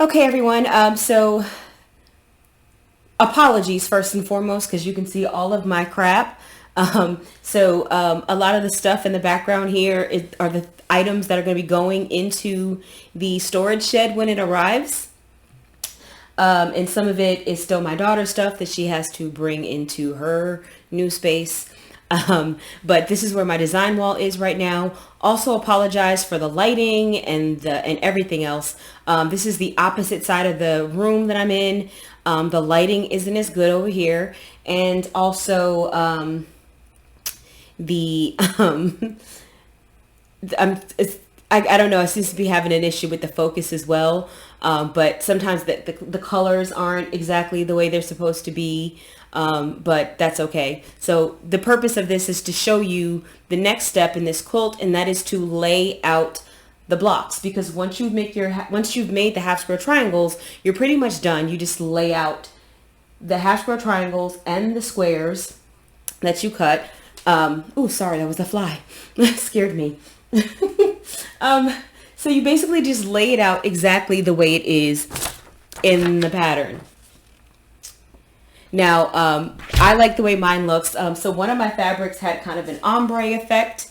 Okay, everyone. So apologies first and foremost, because you can see all of my crap. A lot of the stuff in the background here are the items that are going to be going into the storage shed when it arrives. And some of it is still my daughter's stuff that she has to bring into her new space. But this is where my design wall is right now. Also apologize for the lighting and everything else. This is the opposite side of the room that I'm in. The lighting isn't as good over here. And also the I don't know, I seems to be having an issue with the focus as well. But sometimes the colors aren't exactly the way they're supposed to be. But that's okay. So the purpose of this is to show you the next step in this quilt, and that is to lay out the blocks, because once you've made the half square triangles, you're pretty much done. You just lay out the half square triangles and the squares that you cut. Oh, sorry, that was a fly. That scared me. So you basically just lay it out exactly the way it is in the pattern. Now, I like the way mine looks. So one of my fabrics had kind of an ombre effect.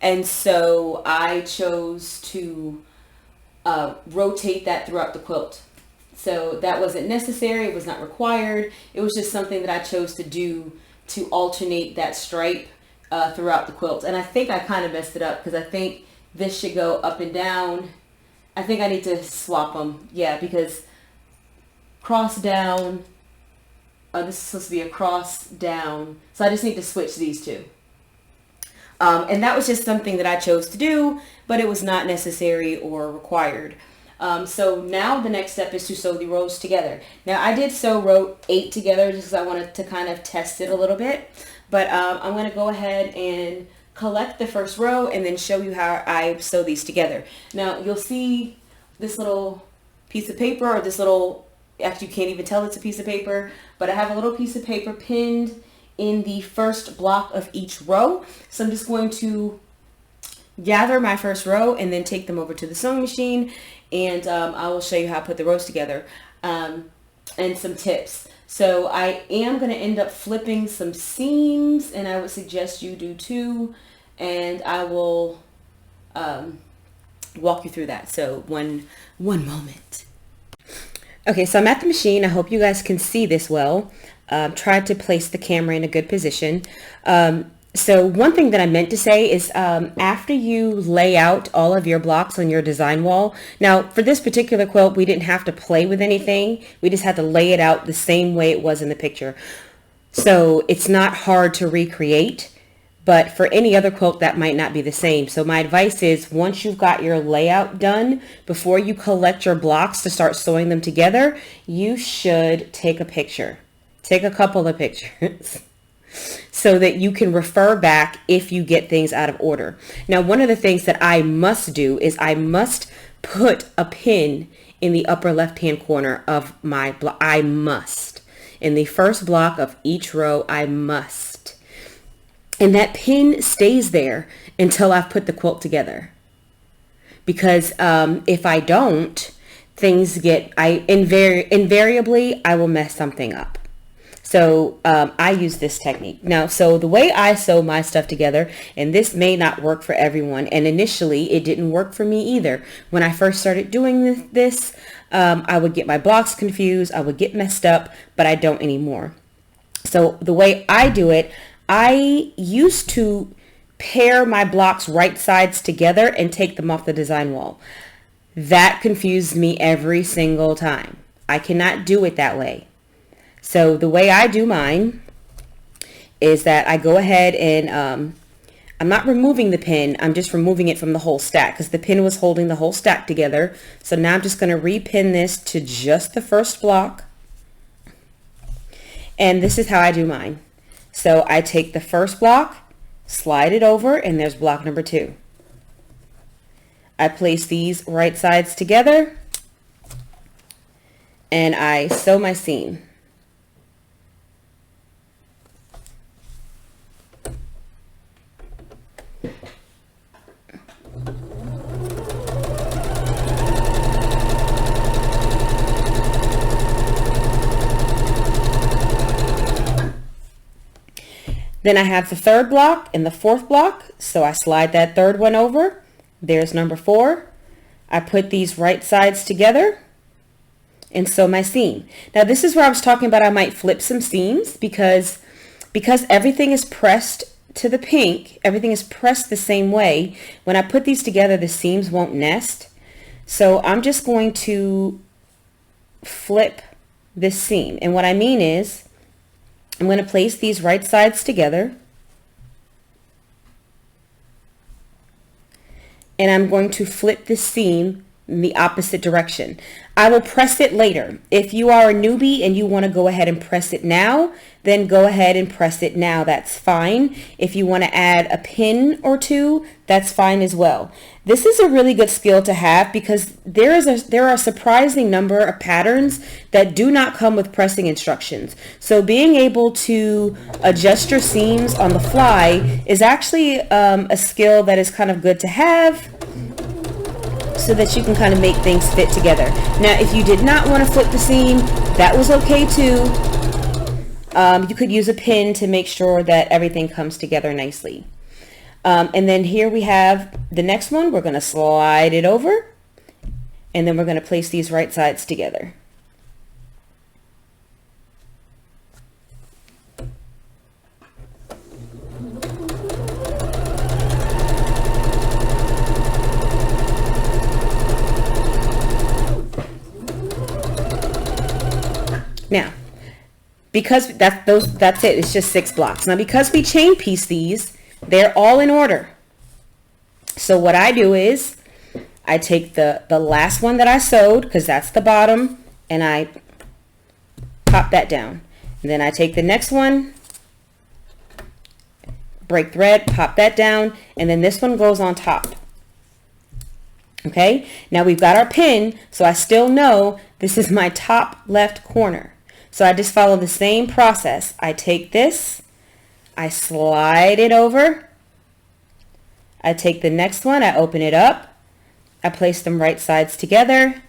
And so I chose to rotate that throughout the quilt. So that wasn't necessary. It was not required. It was just something that I chose to do to alternate that stripe throughout the quilt. And I think I kind of messed it up, because I think this should go up and down. I think I need to swap them. Yeah, because cross down. This is supposed to be a cross down. So I just need to switch these two. And that was just something that I chose to do, but it was not necessary or required. So now the next step is to sew the rows together. Now I did sew row 8 together just because I wanted to kind of test it a little bit. But I'm going to go ahead and collect the first row and then show you how I sew these together. Now you'll see this little piece of paper, or this little, actually you can't even tell it's a piece of paper, but I have a little piece of paper pinned in the first block of each row. So I'm just going to gather my first row and then take them over to the sewing machine, and I will show you how I put the rows together and some tips. So I am going to end up flipping some seams, and I would suggest you do too, and I will walk you through that. So one moment. Okay, so I'm at the machine. I hope you guys can see this well. Tried to place the camera in a good position. So one thing that I meant to say is after you lay out all of your blocks on your design wall, now for this particular quilt, we didn't have to play with anything. We just had to lay it out the same way it was in the picture. So it's not hard to recreate, but for any other quilt that might not be the same. So my advice is, once you've got your layout done, before you collect your blocks to start sewing them together, you should take a picture. Take a couple of pictures so that you can refer back if you get things out of order. Now, one of the things that I must do is I must put a pin in the upper left-hand corner of my block. I must. In the first block of each row, I must. And that pin stays there until I've put the quilt together. Because if I don't, things get, invariably, I will mess something up. So I use this technique. Now, so the way I sew my stuff together, and this may not work for everyone, and initially it didn't work for me either. When I first started doing this, I would get my blocks confused, I would get messed up, but I don't anymore. So the way I do it, I used to pair my blocks right sides together and take them off the design wall. That confused me every single time. I cannot do it that way. So the way I do mine is that I go ahead and I'm not removing the pin, I'm just removing it from the whole stack, because the pin was holding the whole stack together. So now I'm just going to repin this to just the first block. And this is how I do mine. So I take the first block, slide it over, and there's block number 2. I place these right sides together and I sew my seam. Then I have the third block and the fourth block. So I slide that third one over. There's number 4. I put these right sides together and sew my seam. Now this is where I was talking about I might flip some seams because everything is pressed to the pink, everything is pressed the same way. When I put these together, the seams won't nest. So I'm just going to flip this seam. And what I mean is I'm going to place these right sides together and I'm going to flip this seam in the opposite direction. I will press it later. If you are a newbie and you want to go ahead and press it now, then go ahead and press it now. That's fine. If you want to add a pin or two, that's fine as well. This is a really good skill to have because there are a surprising number of patterns that do not come with pressing instructions. So being able to adjust your seams on the fly is actually a skill that is kind of good to have, so that you can kind of make things fit together. Now, if you did not want to flip the seam, that was okay too. You could use a pin to make sure that everything comes together nicely. And then here we have the next one. We're going to slide it over, and then we're going to place these right sides together. Now, because that's it, it's just 6 blocks. Now, because we chain piece these, they're all in order. So what I do is I take the last one that I sewed, because that's the bottom, and I pop that down. And then I take the next one, break thread, pop that down, and then this one goes on top. Okay, now we've got our pin, so I still know this is my top left corner. So I just follow the same process. I take this, I slide it over, I take the next one, I open it up, I place them right sides together,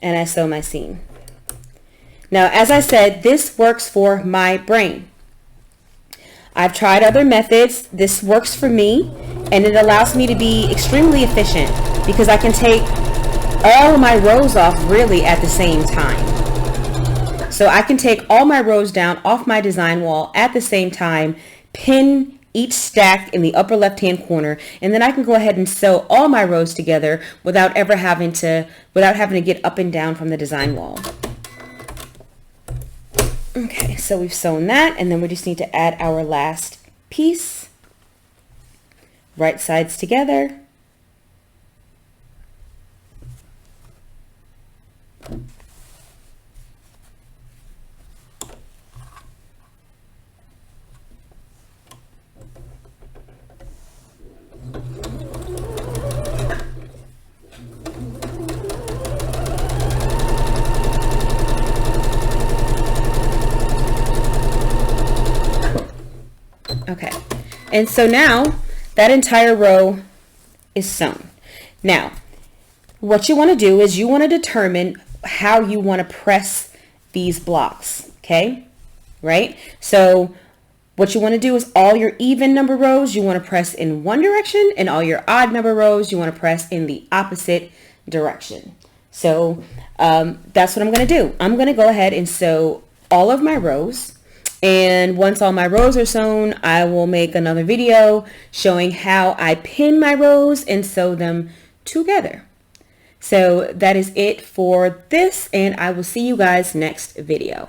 and I sew my seam. Now, as I said, this works for my brain. I've tried other methods. This works for me, and it allows me to be extremely efficient because I can take all of my rows off really at the same time. So I can take all my rows down off my design wall at the same time, pin each stack in the upper left hand corner, and then I can go ahead and sew all my rows together without having to get up and down from the design wall. Okay, so we've sewn that, and then we just need to add our last piece. Right sides together. Okay, and so now that entire row is sewn. Now, what you want to do is you want to determine how you want to press these blocks, okay? Right? So what you want to do is all your even number rows you want to press in one direction, and all your odd number rows you want to press in the opposite direction. So that's what I'm going to do. I'm going to go ahead and sew all of my rows. And once all my rows are sewn, I will make another video showing how I pin my rows and sew them together. So that is it for this, and I will see you guys next video.